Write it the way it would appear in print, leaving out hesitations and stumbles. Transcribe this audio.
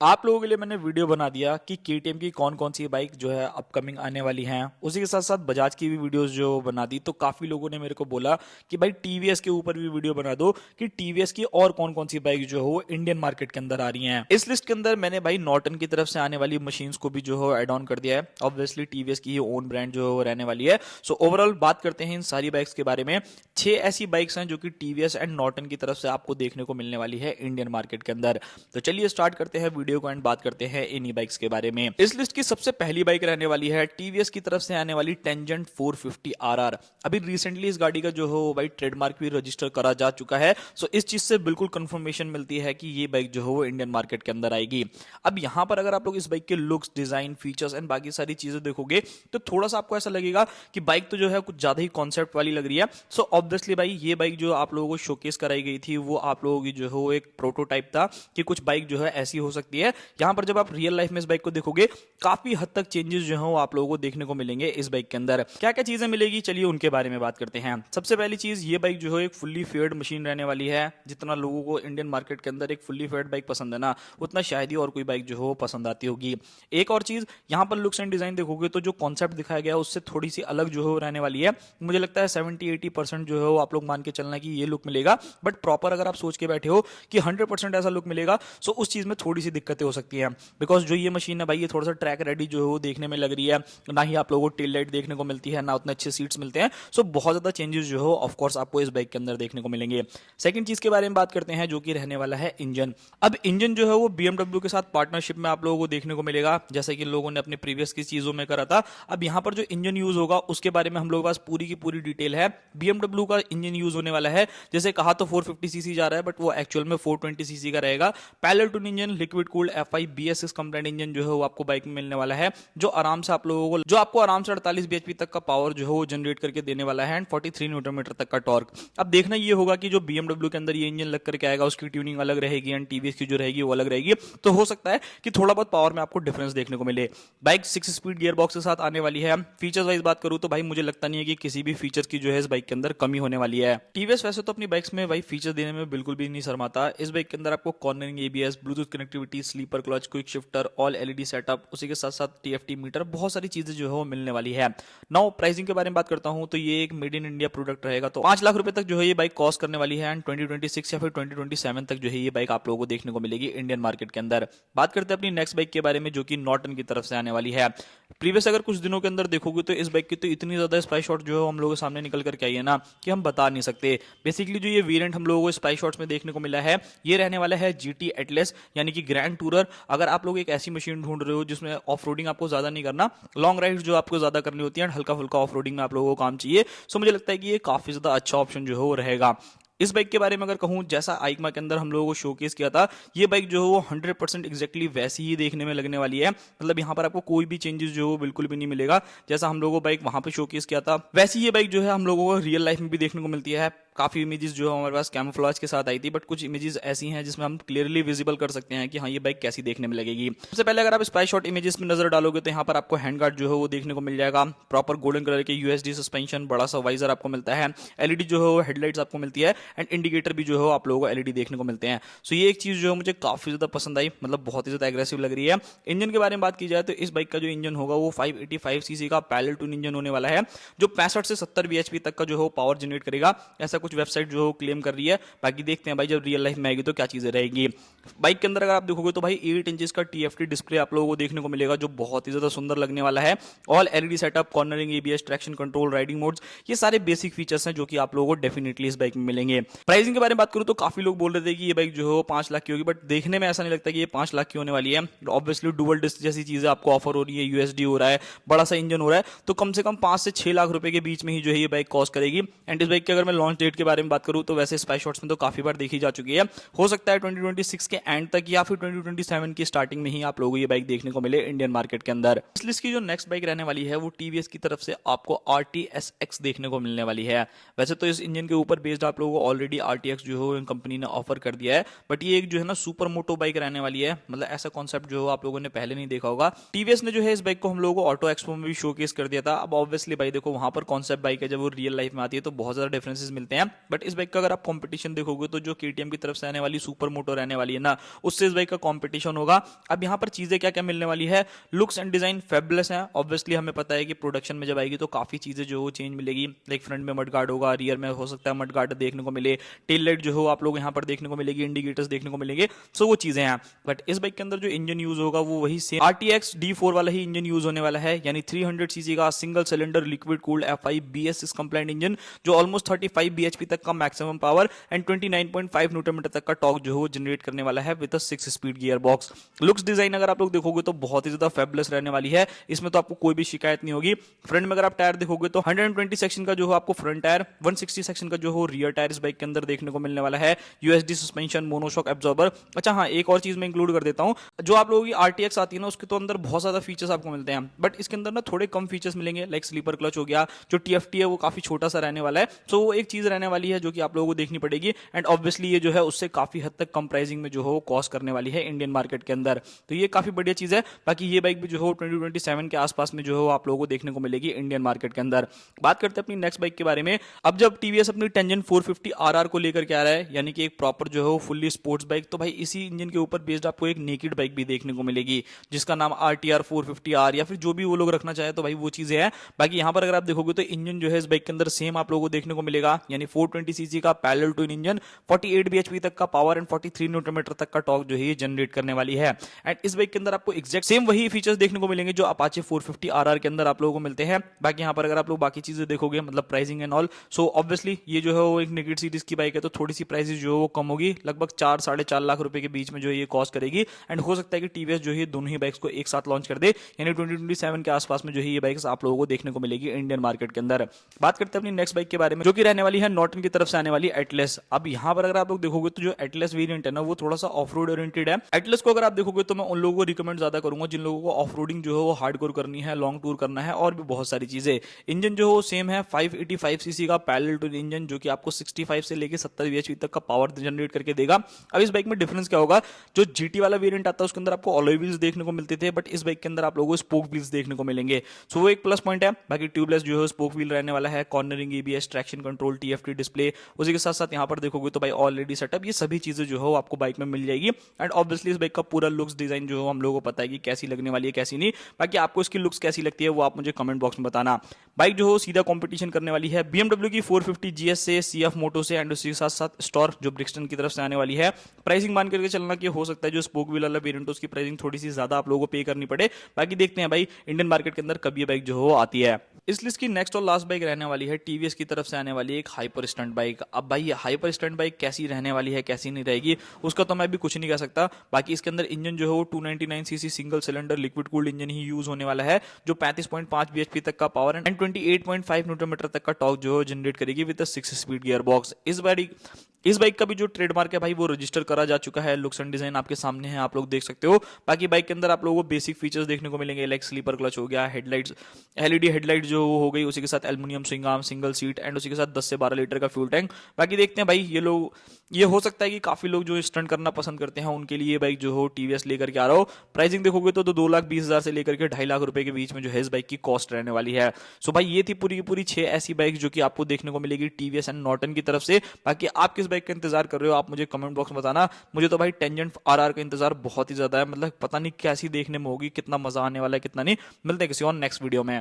आप लोगों के लिए मैंने वीडियो बना दिया कि केटीएम की कौन कौन सी बाइक जो है अपकमिंग आने वाली हैं। उसी के साथ साथ बजाज की भी वीडियोस जो बना दी, तो काफी लोगों ने मेरे को बोला कि भाई टीवीएस के ऊपर भी वीडियो बना दो कि टीवीएस की और कौन कौन सी बाइक जो है वो इंडियन मार्केट के अंदर आ रही हैं। इस लिस्ट के अंदर मैंने भाई नॉर्टन की तरफ से आने वाली मशीन्स को भी जो है एड ऑन कर दिया है। ऑब्वियसली टीवीएस की ही ओन ब्रांड जो है वो रहने वाली है। सो ओवरऑल बात करते हैं इन सारी बाइक्स के बारे में। 6 ऐसी बाइक्स हैं जो कि टीवीएस एंड नॉर्टन की तरफ से आपको देखने को मिलने वाली है इंडियन मार्केट के अंदर। तो चलिए स्टार्ट करते हैं वीडियो को एंड बात करते हैं इन्हीं बाइक्स के बारे में। इस लिस्ट की सबसे पहली बाइक रहने वाली है टीवीएस की तरफ से आने वाली टेंजेंट 450 आरआर। अभी रिसेंटली इस गाड़ी का जो हो भाई ट्रेडमार्क भी रजिस्टर करा जा चुका है। सो इस चीज से बिल्कुल कंफर्मेशन मिलती है कि ये बाइक जो हो वो इंडियन मार्केट के अंदर आएगी। अब यहां पर अगर आप लोग इस बाइक के लुक्स, डिजाइन, फीचर्स एंड बाकी सारी चीजें देखोगे तो थोड़ा सा आपको ऐसा लगेगा कि बाइक तो जो है कुछ ज्यादा ही कॉन्सेप्ट वाली लग रही है। सो ऑब्वियसली भाई ये बाइक जो आप लोगों को शोकेस कराई गई थी वो आप लोगों की जो हो एक प्रोटोटाइप था कि कुछ बाइक जो है ऐसी हो सकती है। यहां पर जब आप रियल लाइफ में इस बाइक को देखोगे काफी हद तक चेंजेस जो है आप लोगों को देखने को मिलेंगे इस बाइक के अंदर। क्या क्या चीजें मिलेगी चलिए उनके बारे में बात करते हैं। सबसे पहली चीज, ये बाइक जो है एक फुल्ली फेयर्ड मशीन रहने वाली है। जितना लोगों को इंडियन मार्केट के अंदर एक फुल्ली फेयर्ड बाइक पसंद है ना, उतना शायद ही और कोई बाइक जो है वो पसंद आती होगी। एक और चीज, यहां पर लुक्स एंड डिजाइन देखोगे तो जो कॉन्सेप्ट दिखाया गया है उससे थोड़ी सी अलग जो है वो रहने वाली है। मुझे लगता है 70-80% जो है वो आप लोग मान के चलना कि ये लुक मिलेगा, बट प्रॉपर अगर आप सोच के बैठे हो कि 100% ऐसा लुक मिलेगा, सो उस चीज में थोड़ी सी दिक्कतें हो सकती हैं। बिकॉज जो ये मशीन है भाई ये थोड़ा सा ट्रैक रेडी जो है वो देखने में लग रही है। ना ही आप लोगों को टेल लाइट देखने को मिलती है, ना उतने अच्छे सीट्स मिलते हैं। सो बहुत ज्यादा चेंजेस जो है ऑफ कोर्स आपको इस बाइक के अंदर देखने को मिलेंगे। सेकंड चीज के बारे में बात करते हैं जो कि रहने वाला है इंजन। अब इंजन जो है वो बीएमडब्ल्यू के साथ पार्टनरशिप में आप लोगों को देखने को मिलेगा, जैसे कि लोगों ने अपने प्रीवियस की चीजों में करा था। अब यहाँ पर जो इंजन यूज होगा उसके बारे में हम लोगों के पास पूरी की पूरी डिटेल है। बीएमडब्ल्यू का इंजन यूज होने वाला है, जैसे कहा तो 450 सीसी जा रहा है, बट वो एक्चुअल में 420 सीसी का रहेगा। Parallel twin engine, liquid cooled FI BS6 compliant engine जो है वो आपको बाइक में मिलने वाला है, जो आपको आराम से 48 बीएचपी तक का पावर जो है वो जनरेट करके देने वाला है एंड 43 न्यूटन मीटर तक का टॉर्क। अब देखना ये होगा कि जो बीएमडब्ल्यू के अंदर ये इंजन लग करके आएगा उसकी ट्यूनिंग अलग रहेगी एंड टीवीएस की जो रहेगी वो अलग रहेगी। तो हो सकता है कि थोड़ा बहुत पावर में आपको डिफरेंस देखने को मिले। बाइक 6 स्पीड गियर बॉक्स के साथ आने वाली है। फीचर्स वाइज बात करूं तो भाई मुझे लगता नहीं है कि किसी भी फीचर्स की जो है इस बाइक के अंदर कमी होने वाली है। टीवीएस वैसे तो अपनी बाइक्स में भाई फीचर देने में बिल्कुल भी नहीं शर्माता। इस बाइक के अंदर आपको cornering ABS, Bluetooth connectivity, slipper clutch, quick shifter, all LED setup, उसी के साथ साथ टीएफटी मीटर, बहुत सारी चीजें जो है वो मिलने वाली है। नाउ प्राइसिंग के बारे में बात करता हूं तो ये एक मेड इन इंडिया प्रोडक्ट रहेगा, तो 5 लाख रुपए तक जो है ये बाइक कॉस्ट करने वाली है एंड 2026 या फिर 2027 तक जो है ये बाइक आप लोगों को देखने को मिलेगी इंडियन मार्केट के अंदर। बात करते हैं अपनी नेक्स्ट बाइक के बारे में जो कि नॉर्टन की तरफ से आने वाली है। प्रीवियस अगर कुछ दिनों के अंदर देखोगे तो इस बाइक की तो इतनी ज्यादा स्पाई शॉट जो है हम लोगों के सामने निकल करके आई है ना कि हम बता नहीं सकते। बेसिकली जो ये वेरिएंट हम लोगों को स्पाई शॉट्स में देखने को मिला है ये रहने वाला है जीटी एटलस यानी कि ग्रैंड टूरर। अगर आप लोग एक ऐसी मशीन ढूंढ रहे हो जिसमें ऑफ रोडिंग आपको ज्यादा नहीं करना, लॉन्ग राइड जो आपको ज्यादा करनी होती है, हल्का फुल्का ऑफ रोडिंग में आप लोगों को काम चाहिए, सो मुझे लगता है कि ये काफी ज्यादा अच्छा ऑप्शन जो है वो रहेगा। इस बाइक के बारे में अगर कहूं, जैसा आइकमा के अंदर हम लोगों को शोकेस किया था, ये बाइक जो है वो 100% एग्जैक्टली वैसी ही देखने में लगने वाली है। मतलब यहाँ पर आपको कोई भी चेंजेस जो है वो बिल्कुल भी नहीं मिलेगा। जैसा हम लोगों को बाइक वहां पे शोकेस किया था वैसी ये बाइक जो है हम लोगों को रियल लाइफ में भी देखने को मिलती है। काफी इमेजेस जो है हमारे पास कैमोफ्लेज के साथ आई थी, बट कुछ इमेजेस ऐसी हैं जिसमें हम क्लियरली विजिबल कर सकते हैं कि हाँ ये बाइक कैसी देखने में लगेगी। सबसे पहले अगर आप स्पाई शॉट इमेजेस में नजर डालोगे तो यहाँ पर आपको हैंड गार्ड जो है वो देखने को मिल जाएगा। प्रॉपर गोल्डन कलर के यूएसडी सस्पेंशन, बड़ा सा वाइजर आपको मिलता है, एलईडी जो है वो हेडलाइट्स आपको मिलती है एंड इंडिकेटर भी जो है आप लोगों को एलईडी देखने को मिलते हैं। सो ये एक चीज जो है मुझे काफी ज्यादा पसंद आई, मतलब बहुत ही ज्यादा एग्रेसिव लग रही है। इंजन के बारे में बात की जाए तो इस बाइक का जो इंजन होगा वो 585 सीसी का पैरेलल टून इंजन होने वाला है, जो 65 से 70 बीएचपी तक का जो है पावर जनरेट करेगा, ऐसा कुछ वेबसाइट जो क्लेम कर रही है। बाकी देखते हैं भाई जब रियल लाइफ में आएगी तो क्या चीजें रहेगी। बाइक के अंदर अगर आप देखोगे तो भाई 8 इंचेस का टीएफटी डिस्प्ले आप लोगों को देखने को मिलेगा, जो बहुत ही ज्यादा सुंदर लगने वाला है। All LED setup, cornering ABS, traction control, riding modes, ये सारे बेसिक फीचर्स हैं जो कि आप लोगों को डेफिनेटली इस बाइक में मिलेंगे। प्राइसिंग के बारे में बात करूं तो काफी लोग बोल रहे थे कि ये बाइक जो है 5 लाख की होगी, बट देखने में ऐसा नहीं लगता कि ये 5 लाख की होने वाली है। ऑब्वियसली डुअल डिस्क जैसी चीजें आपको ऑफर हो रही है, यूएसडी हो रहा है, बड़ा सा इंजन हो रहा है, तो कम से कम 5 से 6 लाख रुपए के बीच में ही जो है ये बाइक कॉस्ट करेगी। एंड इस बाइक की अगर मैं लॉन्च डेट के बारे में बात करूं तो वैसे स्पाई शॉट्स में तो काफी बार देखी जा चुकी है। हो सकता है 2026 के एंड तक या फिर 2027 की स्टार्टिंग में ही आप लोगों को ये बाइक देखने को मिले इंडियन मार्केट के अंदर। इस लिस्ट की जो नेक्स्ट बाइक रहने वाली है वो टीवीएस की तरफ से आपको आरटीएसएक्स देखने को मिलने वाली है। वैसे तो इस इंजन के ऊपर बेस्ड आप लोगों को ऑलरेडी आरटीएक्स जो है कंपनी ने ऑफर कर दिया है, बट ये एक जो है ना सुपर मोटो बाइक रहने वाली है। मतलब ऐसा कॉन्सेप्ट जो आप लोगों ने पहले नहीं देखा होगा। टीवीएस ने जो है इस बाइक को हम लोगों को ऑटो एक्सपो में भी शोकेस कर दिया था। अब ऑब्वियसली भाई देखो वहां पर कॉन्सेप्ट बाइक है, जब वो रियल लाइफ में आती है तो बहुत ज्यादा डिफरेंसेस मिलते हैं। बट इस बाइक का अगर आप कंपटीशन देखोगे तो जो केटीएम की तरफ से आने वाली सुपर मोटो रहने वाली है ना, उससे इस बाइक का कंपटीशन होगा। अब यहाँ पर चीजें क्या क्या मिलने वाली है, लुक्स एंड डिजाइन फेबुलस है। ऑब्वियसली हमें पता है कि प्रोडक्शन में जब आएगी तो काफी चीजें जो वो चेंज मिलेगी, लाइक फ्रंट में मड गार्ड होगा, रियर में हो सकता है मड गार्ड देखने को मिले, टेल लाइट जो हो आप लोग यहाँ पर देखने को मिलेगी, इंडिकेटर्स देखने को मिलेंगे। सो वो चीजें हैं। बट इस बाइक के अंदर जो इंजन यूज होगा वो वही सेम RTX D4 वाला ही इंजन यूज होने वाला है, यानी 300 सीसी का single cylinder liquid cooled F5 BS6 complaint engine, जो ऑलमोस्ट 35 bhp तक का maximum power and 29.5 Newton metre तक का टॉर्क जो है जनरेट करने वाला है with 6 speed gear box. Looks design अगर आप लोग देखोगे तो बहुत ही ज्यादा फेबुलस रहने वाली है, इसमें तो आपको कोई भी शिकायत नहीं होगी। फ्रंट में अगर आप टायर देखोगे तो 120 सेक्शन का जो है आपको फ्रंट टायर, 160 सेक्शन का जो हो रियर टायर इस बाइक के अंदर देखने को मिलने वाला है। USD suspension, monoshock absorber. अच्छा हाँ, एक और चीज मैं इंक्लूड कर देता हूं, जो आप लोगों की RTX आती है ना उसके तो अंदर बहुत ज्यादा फीचर्स आपको मिलते हैं, बट इसके अंदर ना थोड़े कम फीचर्स मिलेंगे, लाइक स्लीपर क्लच हो गया, जो TFT है वो काफी छोटा सा रहने वाला है। सो वो एक चीज रहने वाली है जो कि आप लोगों को देखनी पड़ेगी, एंड ऑब्वियसली ये जो है उससे काफी हद तक कम प्राइसिंग में जो है वो कॉस्ट करने वाली है इंडियन मार्केट के अंदर। तो ये काफी बढ़िया चीज है। बाकी ये बाइक भी जो है 2027 के आसपास में जो है आप लोगों को देखने को मिलेगी इंडियन मार्केट के अंदर। बात करते हैं अपनी नेक्स्ट बाइक के बारे में। अब जब TVS अपनी टेंजन 450 RR को लेकर के आ रहा है, यानी कि एक प्रॉपर जो है वो फुल्ली स्पोर्ट्स बाइक, तो भाई इसी इंजन के ऊपर बेस्ड आपको एक नेकेड बाइक भी देखने को मिलेगी जिसका नाम RTR 450R या फिर जो भी वो लोग रखना चाहे, तो भाई वो चीजें हैं। बाकी यहाँ पर अगर आप देखोगे तो इंजन जो है इस बाइक के अंदर सेम आप लोगों को देखने को मिलेगा, यानी 420 सीसी का पैरेलल ट्विन इंजन, 48 bhp तक का पावर एंड 43 न्यूटन मीटर तक का टॉर्क जो है ये जनरेट करने वाली है। एंड इस बाइक के अंदर आपको एग्जैक्ट सेम वही फीचर्स देखने को मिलेंगे जो अपाचे 450 RR के अंदर आप लोगों को मिलते हैं। बाकी यहाँ पर अगर आप लोग बाकी चीजें देखोगे, मतलब pricing and all, so obviously ये जो है वो एक नेकेड सीरीज की बाइक है, तो थोड़ी सी प्राइसेस जो है वो कम होगी, लगभग 4-4.5 लाख रुपए के बीच में जो ये कॉस्ट करेगी। एंड हो सकता है कि TVS जो है दोनों ही बाइक्स को एक साथ लॉन्च कर दे, यानी 2027 के आसपास में जो है ये बाइक्स आप लोगों को देखने को मिलेगी इंडियन मार्केट के अंदर। बात करते हैं अपनी नेक्स्ट बाइक के बारे में, जो कि रहने वाली है नॉर्टन की तरफ से आने वाली एटलस। अब यहाँ पर अगर आप लोग देखोगे तो जो एटलस वेरिएंट है ना वो थोड़ा सा ऑफ रोड ओरिएंटेड है। एटलस को अगर आप देखोगे तो मैं उन लोगों को रिकमेंड ज्यादा करूंगा जिन लोगों को ऑफ रोडिंग जो है वो हार्डकोर करनी है, लॉन्ग टूर करना है और भी बहुत सारी चीजें। इंजन जो है सेम है 585 सीसी का पैरेलल ट्विन इंजन, जो कि आपको 65 से लेकर 70 bhp तक का पावर जनरेट करके देगा। अब इस बाइक में डिफरेंस क्या होगा, जो GT वाला वेरिएंट आता है उसके अंदर आपको अलॉय व्हील्स देखने को मिलते थे, बट इस बाइक के अंदर आप लोगों को स्पोक व्हील्स देखने को मिलेंगे। सो वो एक प्लस पॉइंट है। बाकी ट्यूबलेस जो है स्पोक व्हील रहने वाला है, cornering, ABS, traction control, TFT display, उसी के साथ साथ यहाँ पर देखोगे तो भाई ऑलरेडी सेटअप, ये सभी चीजें जो है आपको बाइक में मिल जाएगी। एंड ऑब्वियसली इस बाइक का पूरा लुक्स डिजाइन जो है हम लोगों को पता है कि कैसी लगने वाली है कैसी नहीं। बाकी आपको इसकी लुक्स कैसी लगती है वो आप मुझे कमेंट बॉक्स में बताना। बाइक जो है सीधा कंपटीशन करने वाली है BMW की 450 GS से, CF मोटो से, एंड उसी के साथ साथ स्टॉर जो ब्रिक्सटन की तरफ से आने वाली है। प्राइसिंग मान करके चलना कि हो सकता है जो स्पोक व्हील वाला वेरिएंट उसकी प्राइसिंग थोड़ी सी ज्यादा आप लोगों को पे करनी पड़े। बाकी देखते हैं भाई इंडियन मार्केट के अंदर कब ये बाइक जो है आती है। इस लिस्ट की नेक्स्ट और लास्ट बाइक रहने वाली है TVS की तरफ से आने वाली एक हाइपर स्टंट बाइक। अब भाई हाइपर स्टंट बाइक कैसी रहने वाली है कैसी नहीं रहेगी उसका तो मैं भी कुछ नहीं कह सकता। बाकी इसके अंदर इंजन जो है वो 299 CC single cylinder liquid cooled engine ही यूज होने वाला है, जो 35.5 bhp तक का पावर एंड 28.5 न्यूटन मीटर तक का टॉर्क जो है जनरेट करेगी विद 6 स्पीड गियर बॉक्स। इस बाइक का भी जो ट्रेडमार्क है भाई वो रजिस्टर करा जा चुका है। लुक्स एंड डिजाइन आपके सामने है, आप लोग देख सकते हो। बाकी बाइक के अंदर आप लोगों को बेसिक फीचर्स देखने को मिलेंगे, लाइक स्लीपर क्लच हो गया, हेडलाइट्स, LED हेडलाइट जो हो गई, उसी के साथ aluminium swing arm, single seat, and उसी के साथ 10 से 12 लीटर का फ्यूल टैंक। बाकी देखते हैं भाई ये हो सकता है कि काफी लोग जो स्टंट करना पसंद करते हैं उनके लिए बाइक जो हो TVS लेकर के आ रहा हो। प्राइसिंग देखोगे तो 2,20,000 से लेकर के 2.5 लाख रुपए के बीच में जो है इस बाइक की कॉस्ट रहने वाली है। सो भाई ये थी पूरी की पूरी 6 ऐसी बाइक जो कि आपको देखने को मिलेगी TVS एंड नॉर्टन की तरफ से। बाकी आप किस बाइक का इंतजार कर रहे हो आप मुझे कमेंट बॉक्स में बताना। मुझे तो भाई टेंजेंट RR का इंतजार बहुत ही ज्यादा है, मतलब पता नहीं कैसी देखने में होगी, कितना मजा आने वाला है कितना नहीं। मिलते हैं किसी और नेक्स्ट वीडियो में।